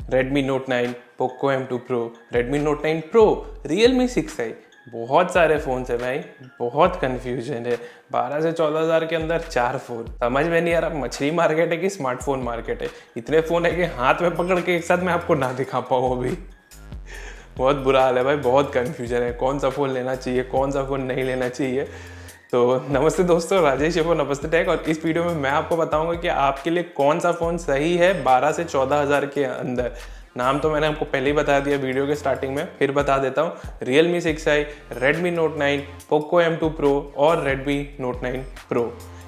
Redmi Note 9, Poco M2 Pro, Redmi Note 9 Pro, Realme 6i, बहुत सारे phones है भाई, बहुत कन्फ्यूजन है। 12 से 14 हज़ार के अंदर 4 फ़ोन, समझ में नहीं आ रहा मछली मार्केट है कि स्मार्टफोन मार्केट है। इतने फ़ोन है कि हाथ में पकड़ के एक साथ मैं आपको ना दिखा पाऊँ अभी। बहुत बुरा हाल है भाई, बहुत कन्फ्यूजन है कौन सा फ़ोन लेना चाहिए, कौन सा फ़ोन नहीं लेना चाहिए। तो नमस्ते दोस्तों, राजेश है नमस्ते टेक, और इस वीडियो में मैं आपको बताऊंगा कि आपके लिए कौन सा फ़ोन सही है 12 से 14 हज़ार के अंदर। नाम तो मैंने आपको पहले ही बता दिया वीडियो के स्टार्टिंग में, फिर बता देता हूँ। Realme 6i, Redmi Note 9, Poco M2 Pro और Redmi Note 9 Pro,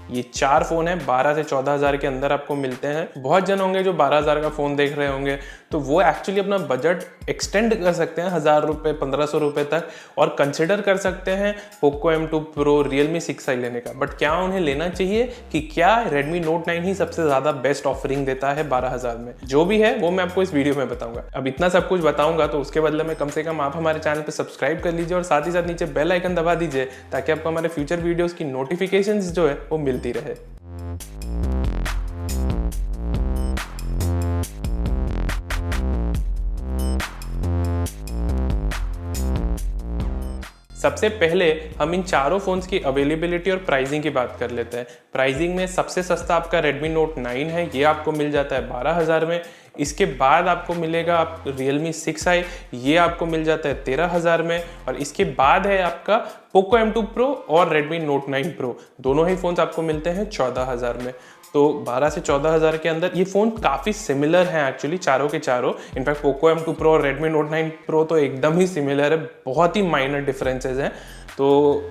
ये 4 फ़ोन हैं 12 से 14 हज़ार के अंदर आपको मिलते हैं। बहुत जन होंगे जो 12 हज़ार का फ़ोन देख रहे होंगे, तो वो एक्चुअली अपना बजट एक्सटेंड कर सकते हैं 1000 रुपये 1500 रुपये तक, और कंसिडर कर सकते हैं Poco M2 Pro, Realme 6i लेने का। बट क्या उन्हें लेना चाहिए कि क्या Redmi Note 9 ही सबसे ज़्यादा बेस्ट ऑफरिंग देता है 12 हज़ार में? जो भी है वो मैं आपको इस वीडियो में बताऊंगा। अब इतना सब कुछ बताऊंगा तो उसके बदले में कम से कम आप हमारे चैनल पर सब्सक्राइब कर लीजिए और साथ ही साथ नीचे बेल आइकन दबा दीजिए, ताकि आपको हमारे फ्यूचर वीडियोज़ की नोटिफिकेशंस जो है वो मिलती रहे। सबसे पहले हम इन चारों फ़ोन्स की अवेलेबिलिटी और प्राइसिंग की बात कर लेते हैं। प्राइसिंग में सबसे सस्ता आपका Redmi Note 9 है, ये आपको मिल जाता है 12 हज़ार में। इसके बाद आपको मिलेगा आप Realme 6i, ये आपको मिल जाता है 13 हज़ार में। और इसके बाद है आपका Poco M2 Pro और Redmi Note 9 Pro, दोनों ही फ़ोन्स आपको मिलते हैं 14 हज़ार में। तो 12 से 14 हज़ार के अंदर ये फ़ोन काफ़ी सिमिलर हैं एक्चुअली, चारों के चारों। इनफैक्ट Poco M2 Pro और Redmi Note 9 Pro तो एकदम ही सिमिलर है, बहुत ही माइनर डिफरेंसेस हैं। तो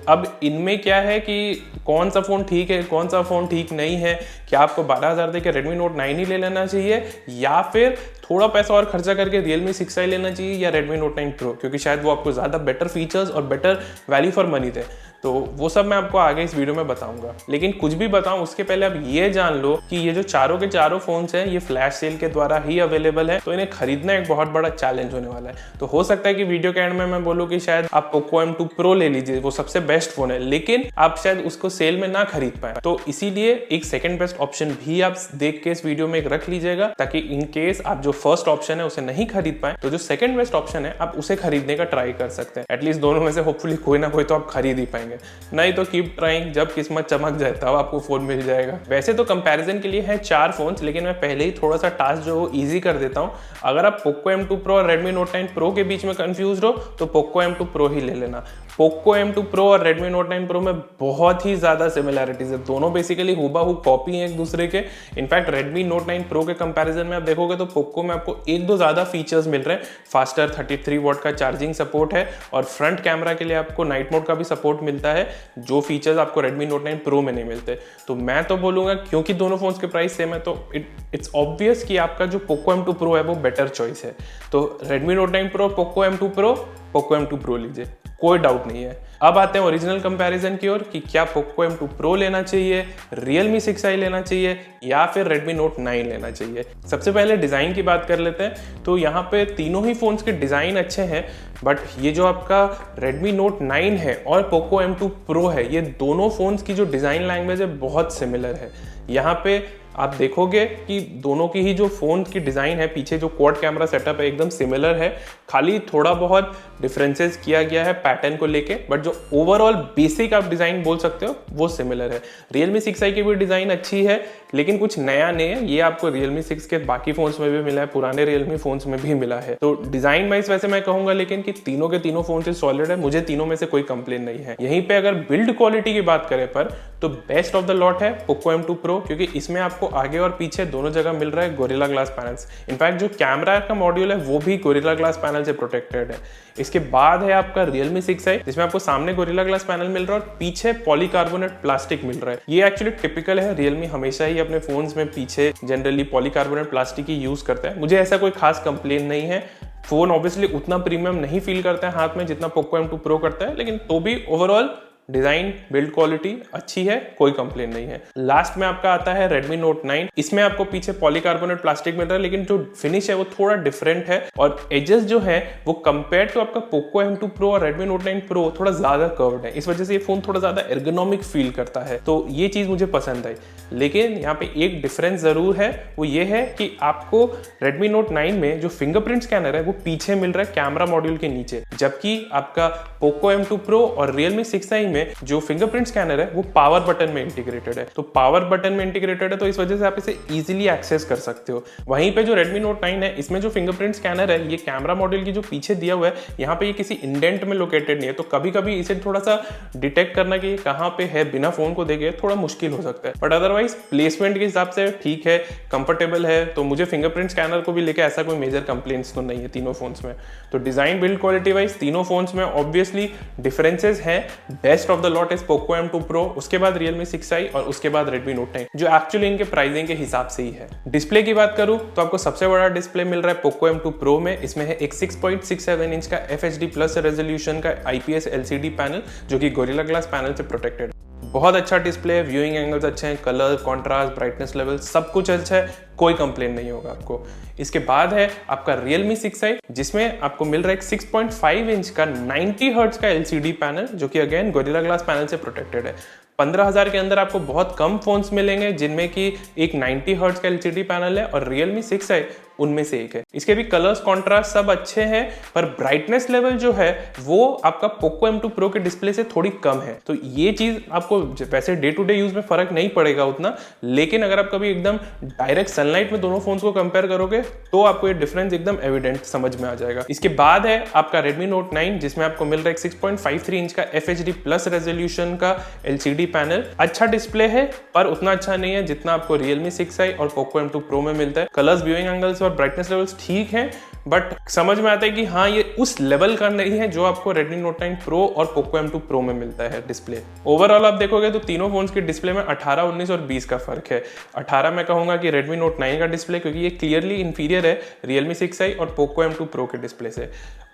अब इनमें क्या है कि कौन सा फ़ोन ठीक है, कौन सा फ़ोन ठीक नहीं है। क्या आपको 12 हज़ार दे के Redmi Note 9 ही ले लेना चाहिए, या फिर थोड़ा पैसा और खर्चा करके Realme 6i लेना चाहिए, या Redmi Note 9 Pro, क्योंकि शायद वो आपको ज़्यादा बेटर फीचर्स और बेटर वैल्यू फॉर मनी दे। तो वो सब मैं आपको आगे इस वीडियो में बताऊंगा। लेकिन कुछ भी बताऊं उसके पहले आप ये जान लो कि ये जो चारों के चारों फोन्स हैं ये फ्लैश सेल के द्वारा ही अवेलेबल है, तो इन्हें खरीदना एक बहुत बड़ा चैलेंज होने वाला है। तो हो सकता है कि वीडियो के एंड में मैं बोलूँ कि शायद आप Poco M2 Pro ले लीजिए, वो सबसे बेस्ट फोन है, लेकिन आप शायद उसको सेल में ना खरीद पाए। तो इसीलिए एक सेकंड बेस्ट ऑप्शन भी आप देख के इस वीडियो में एक रख लीजिएगा, ताकि इन केस आप जो फर्स्ट ऑप्शन है उसे नहीं खरीद पाए तो जो सेकंड बेस्ट ऑप्शन है आप उसे खरीदने का ट्राई कर सकते हैं। एटलीस्ट दोनों में से होपफुली कोई ना कोई तो आप खरीद ही पाएंगे, नहीं तो कीप ट्राइंग, जब किस्मत चमक जाए तब आपको फोन मिल जाएगा। वैसे तो कंपैरिजन के लिए है 4 फोन्स, लेकिन मैं पहले ही थोड़ा सा टास्क जो इजी कर देता हूं। अगर आप Poco M2 Pro और Redmi Note 9 Pro के बीच में कंफ्यूज हो तो Poco M2 Pro ही ले लेना। Poco M2 Pro और Redmi Note 9 Pro में बहुत ही ज़्यादा सिमिलैरिटीज़ है, दोनों बेसिकली हूबहू कॉपी हैं एक दूसरे के। इनफैक्ट Redmi Note 9 Pro के कंपैरिजन में आप देखोगे तो Poco में आपको एक दो ज़्यादा फीचर्स मिल रहे हैं। फास्टर 33 वॉट का चार्जिंग सपोर्ट है, और फ्रंट कैमरा के लिए आपको नाइट मोड का भी सपोर्ट मिलता है, जो फीचर्स आपको Redmi Note 9 Pro में नहीं मिलते। तो मैं तो बोलूँगा क्योंकि दोनों फोन्स के प्राइस सेम है, तो इट्स ऑब्वियस कि आपका जो Poco M2 Pro है वो बेटर चॉइस है। तो Redmi Note 9 Pro, Poco M2 Pro, Poco M2 Pro लीजिए, कोई डाउट नहीं है। अब आते हैं ओरिजिनल कंपैरिजन की ओर कि क्या Poco M2 Pro लेना चाहिए, Realme 6i लेना चाहिए, या फिर Redmi Note 9 लेना चाहिए। सबसे पहले डिज़ाइन की बात कर लेते हैं। तो यहाँ पे तीनों ही फ़ोन्स के डिज़ाइन अच्छे हैं, बट ये जो आपका Redmi Note 9 है और Poco M2 Pro है, ये दोनों फ़ोन्स की जो डिज़ाइन लैंग्वेज है बहुत सिमिलर है। यहाँ पे आप देखोगे कि दोनों की ही जो फ़ोन की डिज़ाइन है, पीछे जो क्वाड कैमरा सेटअप है एकदम सिमिलर है, खाली थोड़ा बहुत डिफरेंसेस किया गया है पैटर्न को लेके, बट जो ओवरऑल बेसिक आप डिज़ाइन बोल सकते हो वो सिमिलर है। Realme 6i की भी डिज़ाइन अच्छी है, लेकिन कुछ नया नहीं है, ये आपको Realme 6 के बाकी फ़ोन्स में भी मिला है, पुराने Realme फ़ोन्स में भी मिला है। तो डिज़ाइन वाइज वैसे मैं कहूँगा लेकिन कि तीनों के तीनों फ़ोन से सॉलिड है, मुझे तीनों में से कोई कंप्लेन नहीं है। यहीं पे अगर बिल्ड क्वालिटी की बात करें पर, तो बेस्ट ऑफ द लॉट है Poco M2 Pro, क्योंकि इसमें आपको आगे और पीछे दोनों जगह मिल रहा है गोरिल्ला ग्लास पैनल्स। इनफैक्ट जो कैमरा का मॉड्यूल है वो भी गोरिल्ला ग्लास पैनल से प्रोटेक्टेड है। इसके बाद है आपका Realme 6i, जिसमें आपको सामने गोरिल्ला ग्लास पैनल मिल रहा है और पीछे पॉलीकार्बोनेट प्लास्टिक मिल रहा है। ये एक्चुअली टिपिकल है, Realme हमेशा ही अपने फोन्स में पीछे जनरली पॉलीकार्बोनेट प्लास्टिक ही यूज करता है। मुझे ऐसा कोई खास कंप्लेन नहीं है। फोन ऑब्वियसली उतना प्रीमियम नहीं फील करता है हाथ में जितना Poco M2 Pro करता है, लेकिन तो भी ओवरऑल डिजाइन बिल्ड क्वालिटी अच्छी है, कोई कंप्लेन नहीं है। लास्ट में आपका आता है Redmi Note 9। इसमें आपको पीछे पॉलीकार्बोनेट प्लास्टिक मिल रहा है, लेकिन जो फिनिश है वो थोड़ा डिफरेंट है और एजेस जो है वो कंपेयर टू आपका Poco M2 Pro और Redmi Note 9 Pro थोड़ा ज्यादा कर्व्ड है। इस वजह से ये फोन थोड़ा ज्यादा एर्गोनॉमिक फील करता है, तो ये चीज मुझे पसंद आई। लेकिन यहाँ पे एक डिफरेंस जरूर है, वो ये है कि आपको Redmi Note 9 में जो फिंगरप्रिंट स्कैनर है वो पीछे मिल रहा है कैमरा मॉड्यूल के नीचे, जबकि आपका Poco M2 Pro और Realme 6i में जो फिंगरप्रिंट स्कैनर है वो पावर बटन में इंटीग्रेटेड है। तो पावर बटन में इंटीग्रेटेड है तो इस वजह से आप इसे इजीली एक्सेस कर सकते हो। वहीं पे जो Redmi Note 9 है इसमें जो फिंगरप्रिंट स्कैनर है ये कैमरा मॉड्यूल की जो पीछे दिया हुआ है यहाँ पे ये किसी इंडेंट में लोकेटेड नहीं है, तो कभी कभी इसे थोड़ा सा डिटेक्ट करना कि कहाँ पे है बिना फोन को देखे थोड़ा मुश्किल हो सकता है। बट अदरवाइज प्लेसमेंट के हिसाब से ठीक है, कंफर्टेबल है, तो मुझे फिंगरप्रिंट स्कैनर को भी लेके ऐसा कोई मेजर कंप्लेंट्स तो नहीं है तीनों फोन्स में। तो डिजाइन बिल्ड क्वालिटी वाइज तीनों फोन्स में ऑब्वियसली डिफरेंसेस हैं। Best of the lot is Poco M2 Pro, उसके बाद Realme 6i और उसके बाद Redmi Note 9, जो एक्चुअली इनके प्राइसिंग के हिसाब से ही है। डिस्प्ले की बात करूं तो आपको सबसे बड़ा डिस्प्ले मिल रहा है Poco M2 Pro में। इसमें है एक 6.67 इंच का FHD प्लस रेजोल्यूशन का IPS LCD पैनल, जो कि गोरिल्ला ग्लास पैनल से प्रोटेक्टेड है। बहुत अच्छा डिस्प्ले है, व्यूइंग एंगल्स अच्छे हैं, कलर, कॉन्ट्रास्ट, ब्राइटनेस लेवल सब कुछ अच्छा है, कोई कंप्लेन नहीं होगा आपको। इसके बाद है आपका Realme 6i, जिसमें आपको मिल रहा है एक 6.5 इंच का 90 हर्ट्ज का LCD पैनल, जो कि अगेन गोरिल्ला ग्लास पैनल से प्रोटेक्टेड है। 15,000 के अंदर आपको बहुत कम फोन्स मिलेंगे जिनमें कि एक 90 हर्ट्ज का LCD पैनल है, और Realme 6i उनमें से एक है। इसके भी कलर्स, कॉन्ट्रास्ट सब अच्छे हैं, पर ब्राइटनेस लेवल जो है वो आपका Poco M2 Pro के डिस्प्ले से थोड़ी कम है। तो ये चीज आपको वैसे डे टू डे यूज में फर्क नहीं पड़ेगा उतना, लेकिन अगर आप कभी एकदम डायरेक्ट सनलाइट में दोनों फोन्स को कंपेयर करोगे तो आपको ये डिफरेंस एकदम एविडेंट समझ में आ जाएगा। इसके बाद है आपका Redmi Note 9, जिसमें आपको मिल रहा है 6.53 इंच का FHD प्लस रेजोल्यूशन का LCD पैनल। अच्छा डिस्प्ले है, पर उतना अच्छा नहीं है जितना आपको Realme 6i और Poco M2 Pro में मिलता है। कलर्स, व्यूइंग एंगल्स और ब्राइटनेस लेवल्स ठीक हैं, बट समझ में आता है कि हाँ ये उस लेवल का नहीं है जो आपको Redmi Note 9 Pro और Poco M2 Pro में मिलता है डिस्प्ले। ओवरऑल आप देखोगे तो तीनों फोन्स के डिस्प्ले में 18, 19 और 20 का फर्क है। 18 मैं कहूंगा कि Redmi Note 9 का डिस्प्ले, क्योंकि ये क्लियरली इंफीरियर है Realme 6i और Poco M2 Pro के डिस्प्ले से।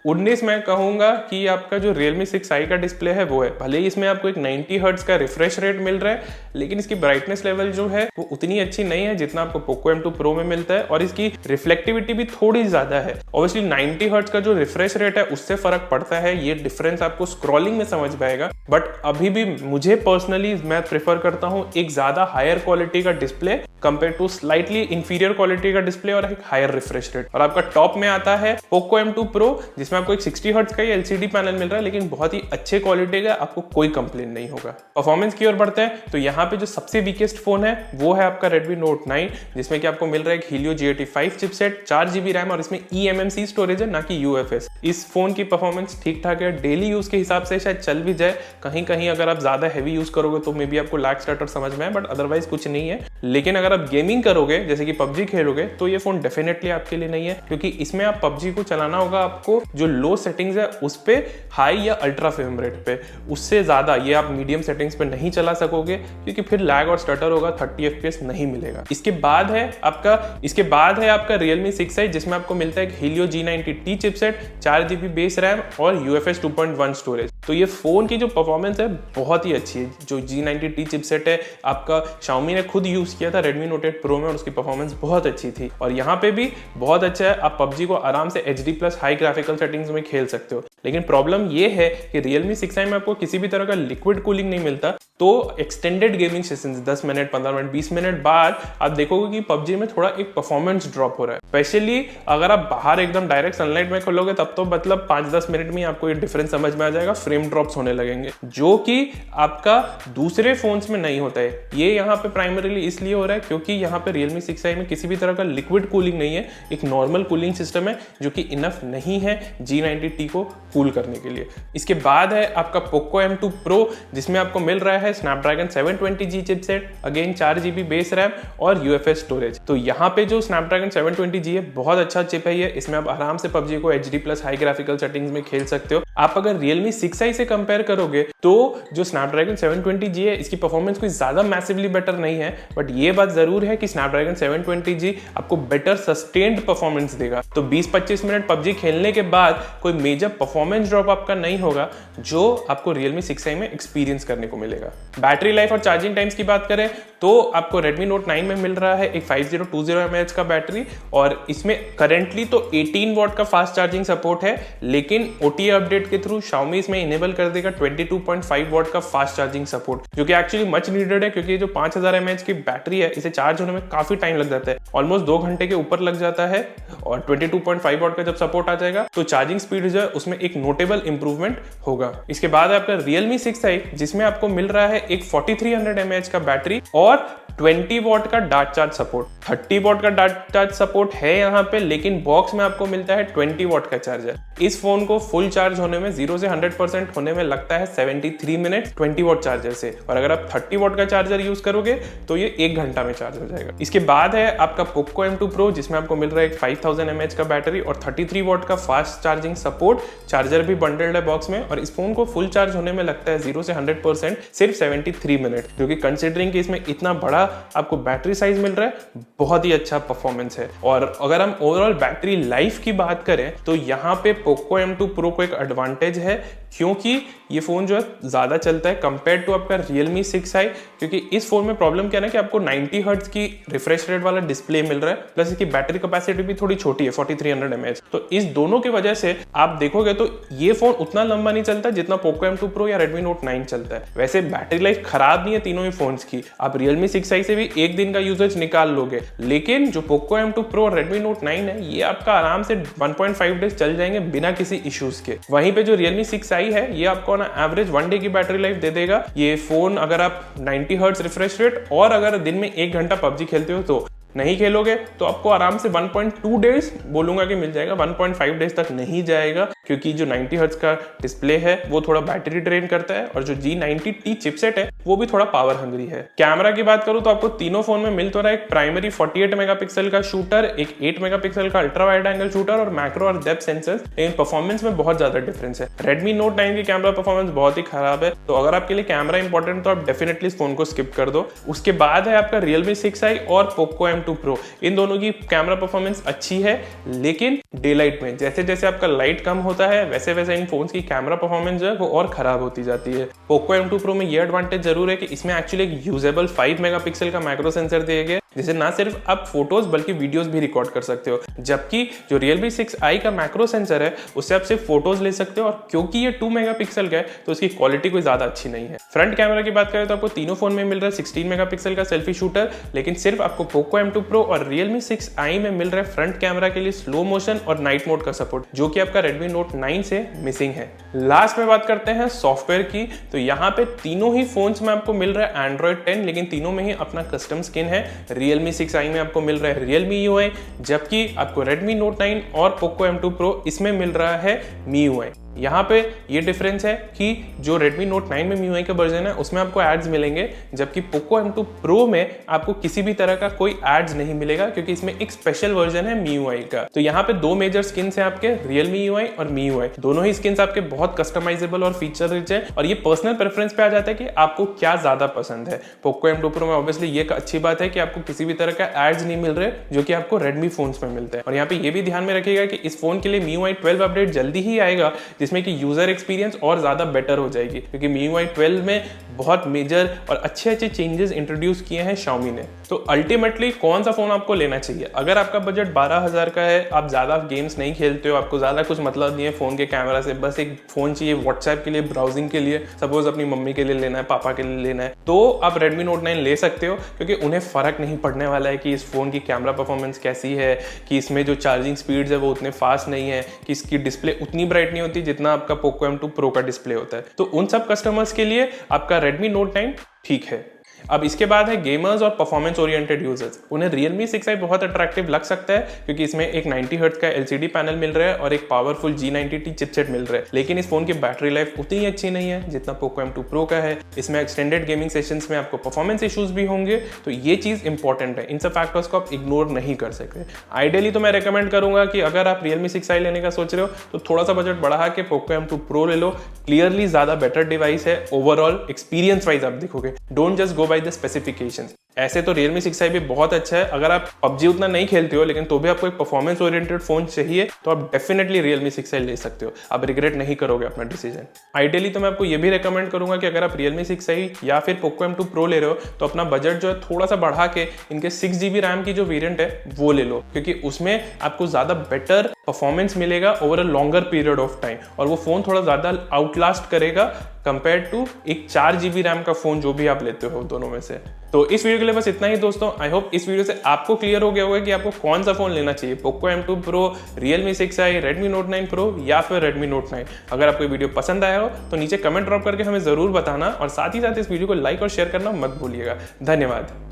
19 मैं कहूंगा कि आपका जो Realme 6i का डिस्प्ले है वो है, भले ही इसमें आपको एक 90 हर्ट्ज का रिफ्रेश रेट मिल रहा है, लेकिन इसकी ब्राइटनेस लेवल जो है वो उतनी अच्छी नहीं है जितना आपको Poco M2 Pro में मिलता है, और इसकी रिफ्लेक्टिविटी भी थोड़ी ज्यादा है। ऑब्वियसली 90 हर्ट्ज का जो रिफ्रेश रेट है उससे फर्क पड़ता है, ये डिफरेंस आपको स्क्रॉलिंग में समझ में आएगा, बट अभी भी मुझे पर्सनली मैं प्रेफर करता हूँ एक ज्यादा हायर क्वालिटी का display compare to slightly inferior quality का डिस्प्ले और एक हायर रिफ्रेश रेट। और आपका टॉप में आता है Poco M2 Pro, जिसमें आपको एक 60 हर्ट्ज का ही LCD पैनल मिल रहा है, लेकिन बहुत ही अच्छे क्वालिटी का, आपको कोई कंप्लेन नहीं होगा। परफॉर्मेंस की ओर बढ़ते हैं तो यहाँ पे जो सबसे वीकेस्ट फोन है वो है आपका Redmi Note 9, जिसमें कि आपको मिल रहा है एक Helio G85 chipset, 4GB RAM, और इसमें eMMC स्टोरेज है, ना कि UFS। इस फोन की परफॉर्मेंस ठीक ठाक है, डेली यूज के हिसाब से शायद चल भी जाए। कहीं कहीं अगर आप ज्यादा हैवी यूज करोगे तो मे बी आपको लैग स्टार्टर समझ में आए, बट अदरवाइज कुछ नहीं है। लेकिन अगर आप गेमिंग करोगे जैसे कि PUBG खेलोगे तो ये फोन डेफिनेटली आपके लिए नहीं है, क्योंकि इसमें आप PUBG को चलाना होगा आपको जो लो सेटिंग्स है उस पे हाई या अल्ट्रा फ्रेम रेट पे, उससे ज्यादा ये आप मीडियम सेटिंग्स पे नहीं चला सकोगे, क्योंकि फिर लैग और स्टटर होगा, 30 FPS नहीं मिलेगा। इसके बाद है आपका Realme 6i, जिसमें आपको मिलता है एक Helio G90T chipset, 4GB base RAM और UFS 2.1 स्टोरेज। तो ये फोन की जो परफॉर्मेंस है बहुत ही अच्छी है। जो G90T चिपसेट है आपका Xiaomi ने खुद यूज किया था Redmi Note 8 Pro में, और उसकी परफॉर्मेंस बहुत अच्छी थी, और यहाँ पे भी बहुत अच्छा है। आप PUBG को आराम से HD plus high graphical settings में खेल सकते हो। लेकिन प्रॉब्लम ये है कि Realme 6i में आपको किसी भी तरह का लिक्विड कूलिंग नहीं मिलता, तो extended gaming sessions 10 minute, 15 minute, 20 minute बाद आप देखोगे कि PUBG में थोड़ा एक परफॉर्मेंस ड्रॉप हो रहा है। स्पेशली अगर आप बाहर एकदम डायरेक्ट सनलाइट में खोलोगे तब तो मतलब 5-10 मिनट में आपको ये डिफरेंस समझ में आ जाएगा, फ्रेम ड्रॉप्स होने लगेंगे, जो कि आपका दूसरे फोन्स में नहीं होता है। ये यहाँ पे प्राइमरीली इसलिए हो रहा है क्योंकि यहाँ पे Realme 6i में किसी भी तरह का लिक्विड कूलिंग नहीं है, एक नॉर्मल कूलिंग सिस्टम है जो कि इनफ नहीं है G90T को कूल करने के लिए। इसके बाद है आपका Poco M2 Pro, जिसमें आपको मिल रहा है Snapdragon 720G chipset, again 4GB base RAM और UFS स्टोरेज। तो यहाँ पे जो Snapdragon 720G है बहुत अच्छा चिप है ये, इसमें आप आराम से PUBG को HD plus high graphical settings में खेल सकते हो। आप अगर Realme 6i से कंपेयर करोगे तो जो Snapdragon 720G है इसकी परफॉर्मेंस कोई ज्यादा मैसिवली बेटर नहीं है, बट ये बात जरूर है कि Snapdragon 720G आपको बेटर सस्टेन्ड परफॉर्मेंस देगा। तो 20-25 मिनट PUBG खेलने के बाद कोई मेजर परफॉर्मेंस परफॉर्मेंस ड्रॉप आपका नहीं होगा जो आपको Realme 6i में एक्सपीरियंस करने को मिलेगा। बैटरी लाइफ और चार्जिंग टाइम्स की बात करें तो आपको Redmi Note 9 में मिल रहा है एक 5020 mAh का बैटरी, और इसमें करेंटली तो 18 वॉट का फास्ट चार्जिंग सपोर्ट है, लेकिन OTA अपडेट के थ्रू Xiaomi इसमें इनेबल कर देगा 22.5 वॉट का फास्ट चार्जिंग सपोर्ट, जो कि एक्चुअली मच नीडेड है, क्योंकि जो 5000 mAh की बैटरी है इसे चार्ज होने में काफी टाइम लग जाता है, ऑलमोस्ट 2 घंटे के ऊपर लग जाता है। और 22.5 वॉट का जब सपोर्ट आ जाएगा तो चार्जिंग स्पीड जो है उसमें एक नोटेबल इंप्रूवमेंट होगा। इसके बाद है आपका Realme 6i, जिसमें आपको मिल रहा है एक 4300 mAh का बैटरी और 20 वॉट का डार्क चार्ज सपोर्ट। 30 वॉट का डार्क चार्ज सपोर्ट है यहाँ पे, लेकिन बॉक्स में आपको मिलता है 20 वॉट का चार्जर। इस फोन को फुल चार्ज होने में 0 से 100% होने में लगता है 73 मिनट 20 वॉट चार्जर से, और अगर आप 30 वॉट का चार्जर यूज करोगे तो ये 1 घंटा में चार्ज हो जाएगा। इसके बाद है आपका Poco M2 Pro, जिसमें आपको मिल रहा है एक 5000 mAh का बैटरी और 33 वॉट का फास्ट चार्जिंग सपोर्ट। चार्जर भी बंडल्ड है बॉक्स में, और इस फोन को फुल चार्ज होने में लगता है 0 से 100% सिर्फ 73 मिनट, जो कि कंसिडरिंग कि इसमें इतना बड़ा आपको बैटरी साइज मिल रहा है बहुत ही अच्छा परफॉर्मेंस है। और अगर हम ओवरऑल बैटरी लाइफ की बात करें तो यहाँ पे Poco M2 Pro को एक एडवांटेज है, क्योंकि ये फोन जो है ज्यादा चलता है कंपेयर टू आपका Realme 6i, क्योंकि इस फोन में प्रॉब्लम क्या है ना कि आपको 90 हर्ट्ज की रिफ्रेश रेट वाला डिस्प्ले मिल रहा है, प्लस इसकी बैटरी कैपेसिटी भी थोड़ी छोटी है 4300 mAh। तो इस दोनों की वजह से आप देखोगे तो ये फोन उतना लंबा नहीं चलता जितना Poco M2 Pro या Redmi Note 9 चलता है। वैसे बैटरी लाइफ खराब नहीं है तीनों ही फोन्स की, आप Realme 6i से भी 1 दिन का यूजेज निकाल लोगे, लेकिन जो Poco M2 Pro और Redmi Note 9 है ये आपका आराम से 1.5 डेज चल जाएंगे बिना किसी इश्यूज के। वहीं पे जो Realme 6i है ये आपको ना एवरेज 1 डे की बैटरी लाइफ दे देगा। ये फोन अगर आप 90 हर्ट्ज रिफ्रेश रेट और अगर दिन में 1 घंटा PUBG खेलते हो तो नहीं खेलोगे तो आपको आराम से 1.2 डेज बोलूंगा कि मिल जाएगा, 1.5 डेज तक नहीं जाएगा, क्योंकि जो 90 हर्ट्ज का डिस्प्ले है वो थोड़ा बैटरी ड्रेन करता है, और जो G90T चिपसेट है वो भी थोड़ा पावर हंग्री है। कैमरा की बात करूं तो आपको तीनों फोन में मिल तो रहा है एक प्राइमरी 48 मेगापिक्सल का शूटर, एक 8 मेगापिक्सल का अल्ट्रा वाइड एंगल शूटर और मैक्रो और डेप्थ सेंसर्स, लेकिन परफॉर्मेंस में बहुत ज्यादा डिफरेंस है। Redmi Note 9 की कैमरा परफॉर्मेंस बहुत ही खराब है, तो अगर आपके लिए कैमरा इंपॉर्टेंट तो आप डेफिनेटली इस फोन को स्किप कर दो। उसके बाद है आपका Realme 6i और Poco M2 Pro, इन दोनों की कैमरा परफॉर्मेंस अच्छी है, लेकिन डे लाइट में जैसे जैसे आपका लाइट कम होता है वैसे वैसे इन फोन्स की कैमरा परफॉर्मेंस जो है वो और खराब होती जाती है। Poco M2 Pro में ये एडवांटेज जरूर है कि इसमें एक्चुअली एक यूजेबल 5 मेगापिक्सल का मैक्रो सेंसर दिए गए, जिसे ना सिर्फ आप फोटोज बल्कि वीडियोस भी रिकॉर्ड कर सकते हो, जबकि जो Realme 6i का मैक्रो सेंसर है उससे आप सिर्फ फोटोज ले सकते हो, और क्योंकि ये 2 मेगापिक्सल का है तो उसकी क्वालिटी कोई ज्यादा अच्छी नहीं है। फ्रंट कैमरा की बात करें तो आपको तीनों फोन में मिल रहा है 16 मेगापिक्सल का सेल्फी शूटर, लेकिन सिर्फ आपको Poco M2 Pro और Realme 6i में मिल रहा है फ्रंट कैमरा के लिए स्लो मोशन और नाइट मोड का सपोर्ट, जो कि आपका Redmi Note 9 से मिसिंग है। लास्ट में बात करते हैं सॉफ्टवेयर की, तो यहाँ पे तीनों ही फोन्स में आपको मिल रहा है Android 10, लेकिन तीनों में ही अपना कस्टम स्किन है। Realme 6i में आपको मिल रहा है Realme UI, जबकि आपको Redmi Note 9 और Poco M2 Pro इसमें मिल रहा है MIUI। यहाँ पे ये डिफरेंस है कि जो Redmi Note 9 में MIUI का वर्जन है उसमें आपको एड्स मिलेंगे, जबकि Poco M2 Pro में आपको किसी भी तरह का कोई एड्स नहीं मिलेगा, क्योंकि इसमें एक स्पेशल वर्जन है MIUI का। तो यहाँ पे 2 मेजर स्किन्स हैं आपके, Realme UI और MIUI। दोनों ही स्किन्स आपके बहुत कस्टमाइजेबल और फीचर रिच है, और ये पर्सनल प्रेफरेंस पे आ जाता है कि आपको क्या ज्यादा पसंद है। Poco M2 Pro में ऑब्वियसली ये अच्छी बात है कि आपको किसी भी तरह का एड्स नहीं मिल रहे, जो कि आपको Redmi फोन्स में मिलता है। और यहाँ पे ये भी ध्यान में रखिएगा कि इस फोन के लिए MIUI 12 अपडेट जल्दी ही आएगा, जिसमें कि यूजर एक्सपीरियंस और ज्यादा बेटर हो जाएगी, क्योंकि MIUI 12 में बहुत मेजर और अच्छे चेंजेस इंट्रोड्यूस किए हैं Xiaomi ने। तो अल्टीमेटली कौन सा फोन आपको लेना चाहिए? अगर आपका बजट 12,000 का है, आप ज्यादा गेम्स नहीं खेलते हो, आपको ज्यादा कुछ मतलब नहीं है फोन के कैमरा से, बस एक फोन चाहिए व्हाट्सएप के लिए, ब्राउजिंग के लिए, सपोज अपनी मम्मी के लिए लेना है, पापा के लिए लेना है, तो आप Redmi Note 9 ले सकते हो, क्योंकि उन्हें फर्क नहीं पड़ने वाला है कि इस फोन की कैमरा परफॉर्मेंस कैसी है, कि इसमें जो चार्जिंग स्पीड्स है वो उतने फास्ट नहीं है, कि इसकी डिस्प्ले उतनी ब्राइट नहीं होती जितना आपका Poco M2 Pro का डिस्प्ले होता है। तो उन सब कस्टमर्स के लिए आपका Redmi Note 9 ठीक है। अब इसके बाद है गेमर्स और परफॉर्मेंस ओरिएंटेड यूजर्स। उन्हें Realme 6i बहुत अट्रैक्टिव लग सकता है, क्योंकि इसमें एक 90 हर्ट्ज का LCD पैनल मिल रहा है और एक पावरफुल G90T चिपसेट मिल रहा है, लेकिन इस फोन की बैटरी लाइफ उतनी अच्छी नहीं है जितना Poco M2 Pro का है। इसमें एक्सटेंडेड गेमिंग सेशंस में आपको परफॉर्मेंस इश्यूज भी होंगे, तो ये चीज इंपॉर्टेंट है। इन सब फैक्टर्स को आप इग्नोर नहीं कर सकते। आइडियली तो मैं रेकमेंड करूंगा कि अगर आप Realme 6i लेने का सोच रहे हो तो थोड़ा सा बजट बढ़ा के Poco M2 Pro ले लो। क्लियरली ज्यादा बेटर डिवाइस है, ओवरऑल एक्सपीरियंस वाइज आप देखोगे, don't just go by the specifications. ऐसे तो Realme 6i भी बहुत अच्छा है। अगर आप PUBG उतना नहीं खेलते हो लेकिन तो भी आपको एक परफॉर्मेंस ओरिएंटेड फोन चाहिए तो आप डेफिनेटली Realme 6i ले सकते हो, आप रिग्रेट नहीं करोगे अपना डिसीजन। आइडियली तो मैं आपको ये भी रेकमेंड करूंगा कि अगर आप Realme 6i या फिर Poco M2 Pro ले रहे हो तो अपना बजट जो है थोड़ा सा बढ़ा के इनके 6GB रैम की जो वेरिएंट है वो ले लो, क्योंकि उसमें आपको ज़्यादा बेटर परफॉर्मेंस मिलेगा over a longer period of time, और वो फ़ोन थोड़ा ज़्यादा आउटलास्ट करेगा कंपेयर टू एक 4GB रैम का फ़ोन जो भी आप लेते हो दोनों में से। तो इस वीडियो के लिए बस इतना ही दोस्तों। आई होप इस वीडियो से आपको क्लियर हो गया होगा कि आपको कौन सा फ़ोन लेना चाहिए, Poco M2 Pro, Realme 6i, Redmi Note 9 Pro या फिर Redmi Note 9। अगर आपको वीडियो पसंद आया हो तो नीचे कमेंट ड्रॉप करके हमें ज़रूर बताना, और साथ ही साथ इस वीडियो को लाइक और शेयर करना मत भूलिएगा। धन्यवाद।